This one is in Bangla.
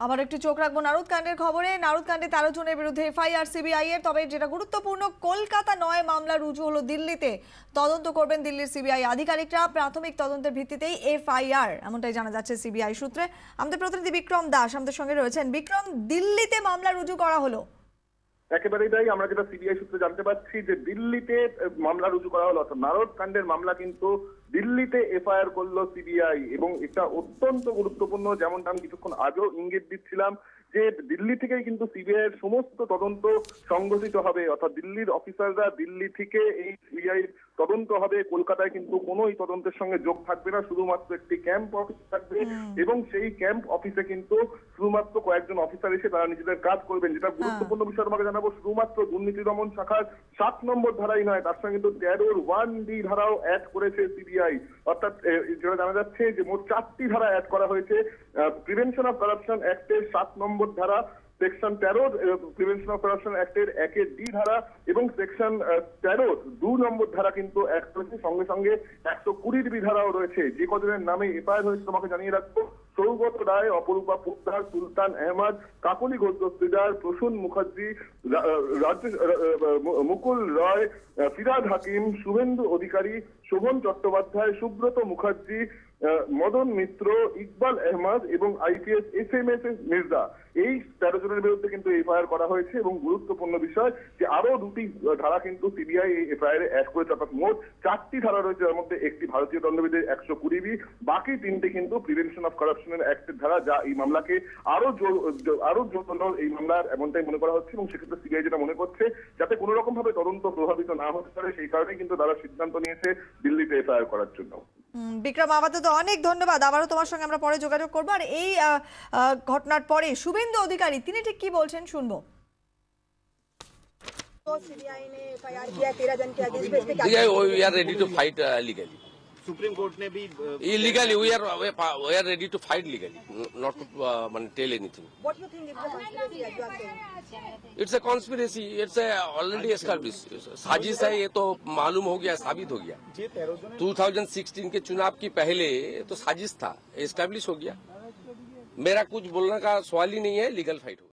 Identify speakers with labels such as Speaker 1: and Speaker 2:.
Speaker 1: আবার একটু চোখ রাখবো নারদ কাণ্ডের খবরে। নারদ কাণ্ডে 13 জনের বিরুদ্ধে এফআইআর সিবিআই এর। তবে যেটা গুরুত্বপূর্ণ, কলকাতা নয় মামলা রুজু হলো দিল্লিতে। তদন্ত করবেন দিল্লির সিবিআই আধিকারিকরা। প্রাথমিক তদন্তের ভিত্তিতেই এফআইআর, এমনটাই জানা যাচ্ছে সিবিআই সূত্রে। আমাদের প্রতিনিধি বিক্রম দাস আমাদের সঙ্গে রয়েছেন। বিক্রম, দিল্লিতে মামলা রুজু করা হলো?
Speaker 2: একেবারেই তাই। আমরা যেটা সিবিআই সূত্রে জানতে পারছি যে দিল্লিতে মামলা রুজু করা হলো, অর্থাৎ নারদ কাণ্ডের মামলা কিন্তু দিল্লিতে এফআইআর করলো সিবিআই। এবং এটা অত্যন্ত গুরুত্বপূর্ণ, যেমনটা আমি কিছুক্ষণ আগেও ইঙ্গিত দিচ্ছিলাম যে দিল্লি থেকেই কিন্তু সিবিআই এর সমস্ত তদন্ত সংগঠিত হবে। অর্থাৎ দিল্লির অফিসাররা দিল্লি থেকে এই সিবিআই তদন্ত হবে। কলকাতায় কিন্তু কোনো এই তদন্তের সঙ্গে যোগ থাকবে না, শুধুমাত্র একটি ক্যাম্প অফিস থাকবে। এবং সেই ক্যাম্প অফিসে কিন্তু শুধুমাত্র কয়েকজন অফিসার এসে তারা নিজেদের কাজ করবেন। যেটা গুরুত্বপূর্ণ বিষয় তোমাকে জানাবো, শুধুমাত্র দুর্নীতি দমন শাখার 7 নম্বর ধারাই নয়, তার সঙ্গে কিন্তু 13(1)D ধারাও অ্যাড করেছে সিবিআই। অর্থাৎ যেটা জানা যাচ্ছে যে মোট 4টি ধারা অ্যাড করা হয়েছে। প্রিভেনশন অফ কারাপশন অ্যাক্টের 7 নম্বর ধারা, সেকশন 13 প্রিভেনশন অফ কারাপশন অ্যাক্টের 1(D) ধারা এবং সেকশন 13 2 নম্বর ধারা কিন্তু অ্যাড করেছে। সঙ্গে সঙ্গে 120B ধারাও রয়েছে। যে কজনের নামে এফআইআর হয়েছে তোমাকে জানিয়ে রাখবো: সৌগত রায়, অপরূপা পোদ্দার, সুলতান আহমদ, কাকলি ঘোষ দস্তিদার, প্রসূন মুখার্জি, মুকুল রয়, ফিরাদ হাকিম, শুভেন্দু অধিকারী, শোভন চট্টোপাধ্যায়, সুব্রত মুখার্জি, মদন মিত্র, ইকবাল আহমদ এবং আইপিএস SMS মির্জা, এই 13 জনের বিরুদ্ধে কিন্তু এফআইআর করা হয়েছে। এবং গুরুত্বপূর্ণ বিষয় যে আরো 2টি ধারা কিন্তু সিবিআই এই এফআইআর অ্যাড করেছে। অর্থাৎ মোট 4টি ধারা রয়েছে, যার মধ্যে একটি ভারতীয় দণ্ডবিধির 120B, বাকি 3টি কিন্তু প্রিভেনশন অফ কারাপশনের অ্যাক্টের ধারা, যা এই মামলাকে আরো জোর এই মামলার, এমনটাই মনে করা হচ্ছে। এবং সেক্ষেত্রে সিবিআই যেটা মনে করছে, যাতে কোনো রকম ভাবে তদন্ত প্রভাবিত না হতে পারে, সেই কারণেই কিন্তু তারা সিদ্ধান্ত নিয়েছে দিল্লিতে এফআইআর করার জন্য।
Speaker 1: বিক্রম, আপাতত অনেক ধন্যবাদ। আবারও তোমার সঙ্গে আমরা পরে যোগাযোগ করবো। আর এই ঘটনার পরে শুভেন্দু অধিকারী তিনি ঠিক কি বলছেন শুনবো।
Speaker 3: तो सीबीआई ने एफआईआर किया 13 जन के अगेंस्ट पे
Speaker 4: we are ready to fight legally.
Speaker 5: Supreme court ने भी
Speaker 4: Illegally, we are ready to fight legally, not to tell anything.
Speaker 3: What do you think is the conspiracy as you are saying?
Speaker 4: It's a conspiracy. It's a already established. साजिश है, ये तो मालूम हो गया, साबित हो गया। 2016 के चुनाव की पहले तो साजिश था, एस्टेब्लिश हो गया। मेरा कुछ बोलने का सवाल ही नहीं है, लीगल फाइट हो।